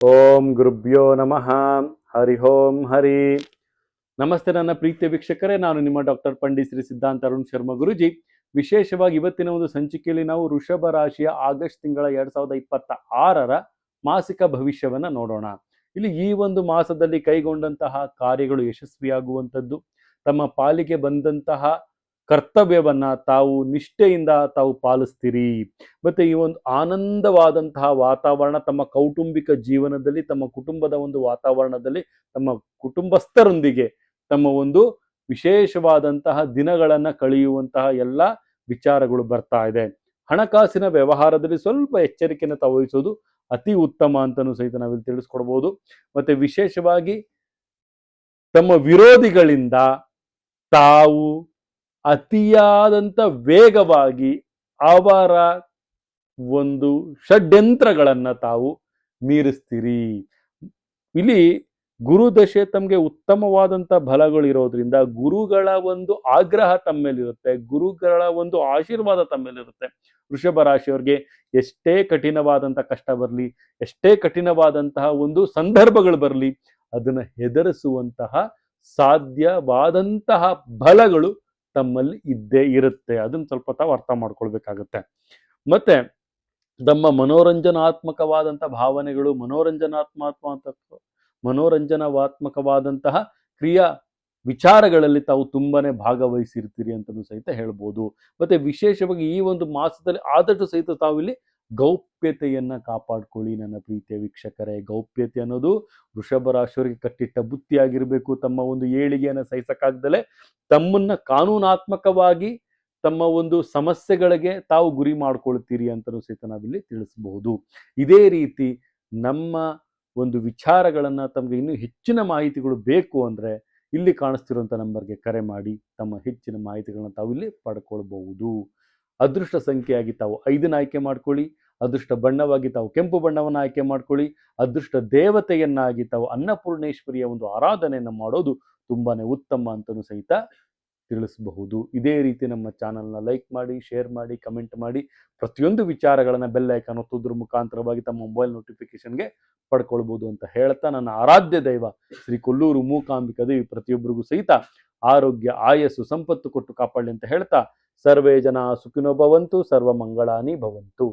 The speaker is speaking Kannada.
ಓಂ ಗುರುಭ್ಯೋ ನಮಃ. ಹರಿ ಓಂ ಹರಿ. ನಮಸ್ತೆ ನನ್ನ ಪ್ರೀತಿಯ ವೀಕ್ಷಕರೇ, ನಾನು ನಿಮ್ಮ ಡಾಕ್ಟರ್ ಪಂಡಿತ್ ಶ್ರೀ ಸಿದ್ಧಾಂತ ಅರುಣ್ ಶರ್ಮಾ ಗುರುಜಿ. ವಿಶೇಷವಾಗಿ ಇವತ್ತಿನ ಒಂದು ಸಂಚಿಕೆಯಲ್ಲಿ ನಾವು ವೃಷಭ ರಾಶಿಯ ಆಗಸ್ಟ್ ತಿಂಗಳ 2026ರ ಮಾಸಿಕ ಭವಿಷ್ಯವನ್ನ ನೋಡೋಣ. ಇಲ್ಲಿ ಈ ಒಂದು ಮಾಸದಲ್ಲಿ ಕೈಗೊಂಡಂತಹ ಕಾರ್ಯಗಳು ಯಶಸ್ವಿಯಾಗುವಂಥದ್ದು, ತಮ್ಮ ಪಾಲಿಗೆ ಬಂದಂತಹ ಕರ್ತವ್ಯವನ್ನ ತಾವು ನಿಷ್ಠೆಯಿಂದ ತಾವು ಪಾಲಿಸ್ತೀರಿ. ಮತ್ತೆ ಈ ಒಂದು ಆನಂದವಾದಂತಹ ವಾತಾವರಣ ತಮ್ಮ ಕೌಟುಂಬಿಕ ಜೀವನದಲ್ಲಿ, ತಮ್ಮ ಕುಟುಂಬದ ಒಂದು ವಾತಾವರಣದಲ್ಲಿ, ತಮ್ಮ ಕುಟುಂಬಸ್ಥರೊಂದಿಗೆ ತಮ್ಮ ಒಂದು ವಿಶೇಷವಾದಂತಹ ದಿನಗಳನ್ನ ಕಳೆಯುವಂತಹ ಎಲ್ಲ ವಿಚಾರಗಳು ಬರ್ತಾ ಇದೆ. ಹಣಕಾಸಿನ ವ್ಯವಹಾರದಲ್ಲಿ ಸ್ವಲ್ಪ ಎಚ್ಚರಿಕೆಯನ್ನು ತಾವು ವಹಿಸೋದು ಅತಿ ಉತ್ತಮ ಅಂತಲೂ ಸಹಿತ ನಾವಿಲ್ಲಿ ತಿಳಿಸ್ಕೊಡ್ಬೋದು. ಮತ್ತೆ ವಿಶೇಷವಾಗಿ ತಮ್ಮ ವಿರೋಧಿಗಳಿಂದ ತಾವು ಅತಿಯಾದಂಥ ವೇಗವಾಗಿ ಅವರ ಒಂದು ಷಡ್ಯಂತ್ರಗಳನ್ನು ತಾವು ಮೀರಿಸ್ತೀರಿ. ಇಲ್ಲಿ ಗುರುದಶೆ ತಮಗೆ ಉತ್ತಮವಾದಂಥ ಫಲಗಳಿರೋದ್ರಿಂದ ಗುರುಗಳ ಒಂದು ಆಗ್ರಹ ತಮ್ಮೇಲಿರುತ್ತೆ, ಗುರುಗಳ ಒಂದು ಆಶೀರ್ವಾದ ತಮ್ಮೇಲಿರುತ್ತೆ. ವೃಷಭ ರಾಶಿಯವರಿಗೆ ಎಷ್ಟೇ ಕಠಿಣವಾದಂಥ ಕಷ್ಟ ಬರಲಿ, ಎಷ್ಟೇ ಕಠಿಣವಾದಂತಹ ಒಂದು ಸಂದರ್ಭಗಳು ಬರಲಿ, ಅದನ್ನು ಹೆದರಿಸುವಂತಹ ಸಾಧ್ಯವಾದಂತಹ ಬಲಗಳು ತಮ್ಮಲ್ಲಿ ಇದ್ದೇ ಇರುತ್ತೆ. ಅದನ್ನು ಸ್ವಲ್ಪ ತಾವು ಅರ್ಥ ಮಾಡ್ಕೊಳ್ಬೇಕಾಗತ್ತೆ. ಮತ್ತೆ ತಮ್ಮ ಮನೋರಂಜನಾತ್ಮಕವಾದಂಥ ಭಾವನೆಗಳು, ಮನೋರಂಜನಾತ್ಮಕವಾದಂತಹ ಕ್ರಿಯಾ ವಿಚಾರಗಳಲ್ಲಿ ತಾವು ತುಂಬಾನೇ ಭಾಗವಹಿಸಿರ್ತೀರಿ ಅಂತಲೂ ಸಹಿತ ಹೇಳ್ಬೋದು. ಮತ್ತೆ ವಿಶೇಷವಾಗಿ ಈ ಒಂದು ಮಾಸದಲ್ಲಿ ಆದಷ್ಟು ಸಹಿತ ತಾವಿಲ್ಲಿ ಗೌಪ್ಯತೆಯನ್ನ ಕಾಪಾಡ್ಕೊಳ್ಳಿ ನನ್ನ ಪ್ರೀತಿಯ ವೀಕ್ಷಕರೇ. ಗೌಪ್ಯತೆ ಅನ್ನೋದು ವೃಷಭ ರಾಶಿಯವರಿಗೆ ಕಟ್ಟಿಟ್ಟ ಬುತ್ತಿಯಾಗಿರ್ಬೇಕು. ತಮ್ಮ ಒಂದು ಏಳಿಗೆಯನ್ನು ಸಹಿಸಕ್ಕಾಗ್ದಲೆ ತಮ್ಮನ್ನ ಕಾನೂನಾತ್ಮಕವಾಗಿ ತಮ್ಮ ಒಂದು ಸಮಸ್ಯೆಗಳಿಗೆ ತಾವು ಗುರಿ ಮಾಡ್ಕೊಳ್ತೀರಿ ಅಂತಲೂ ಸಹಿತ ನಾವಿಲ್ಲಿ ತಿಳಿಸಬಹುದು. ಇದೇ ರೀತಿ ನಮ್ಮ ಒಂದು ವಿಚಾರಗಳನ್ನ ತಮಗೆ ಇನ್ನೂ ಹೆಚ್ಚಿನ ಮಾಹಿತಿಗಳು ಬೇಕು ಅಂದ್ರೆ ಇಲ್ಲಿ ಕಾಣಿಸ್ತಿರುವಂಥ ನಂಬರ್ಗೆ ಕರೆ ಮಾಡಿ ತಮ್ಮ ಹೆಚ್ಚಿನ ಮಾಹಿತಿಗಳನ್ನ ತಾವು ಇಲ್ಲಿ ಪಡ್ಕೊಳ್ಬಹುದು. ಅದೃಷ್ಟ ಸಂಖ್ಯೆಯಾಗಿ ತಾವು 5ನ ಆಯ್ಕೆ ಮಾಡ್ಕೊಳ್ಳಿ. ಅದೃಷ್ಟ ಬಣ್ಣವಾಗಿ ತಾವು ಕೆಂಪು ಬಣ್ಣವನ್ನು ಆಯ್ಕೆ ಮಾಡ್ಕೊಳ್ಳಿ. ಅದೃಷ್ಟ ದೇವತೆಯನ್ನಾಗಿ ತಾವು ಅನ್ನಪೂರ್ಣೇಶ್ವರಿಯ ಒಂದು ಆರಾಧನೆಯನ್ನು ಮಾಡೋದು ತುಂಬಾನೇ ಉತ್ತಮ ಅಂತಲೂ ಸಹಿತ ತಿಳಿಸಬಹುದು. ಇದೇ ರೀತಿ ನಮ್ಮ ಚಾನಲ್ನ ಲೈಕ್ ಮಾಡಿ, ಶೇರ್ ಮಾಡಿ, ಕಮೆಂಟ್ ಮಾಡಿ, ಪ್ರತಿಯೊಂದು ವಿಚಾರಗಳನ್ನು ಬೆಲ್ ಐಕಾನ್ ಒತ್ತೋದ್ರ ಮುಖಾಂತರವಾಗಿ ತಮ್ಮ ಮೊಬೈಲ್ ನೋಟಿಫಿಕೇಶನ್ಗೆ ಪಡ್ಕೊಳ್ಬೋದು ಅಂತ ಹೇಳ್ತಾ, ನನ್ನ ಆರಾಧ್ಯ ದೈವ ಶ್ರೀ ಕೊಲ್ಲೂರು ಮೂಕಾಂಬಿಕಾ ದೇವಿ ಪ್ರತಿಯೊಬ್ಬರಿಗೂ ಸಹಿತ ಆರೋಗ್ಯ, ಆಯಸ್ಸು, ಸಂಪತ್ತು ಕೊಟ್ಟು ಕಾಪಾಡಲಿ ಅಂತ ಹೇಳ್ತಾ, ಸರ್ವೇ ಜನ ಸುಖಿನೋ ಭವಂತು, ಸರ್ವ ಮಂಗಳಾನಿ ಭವಂತು.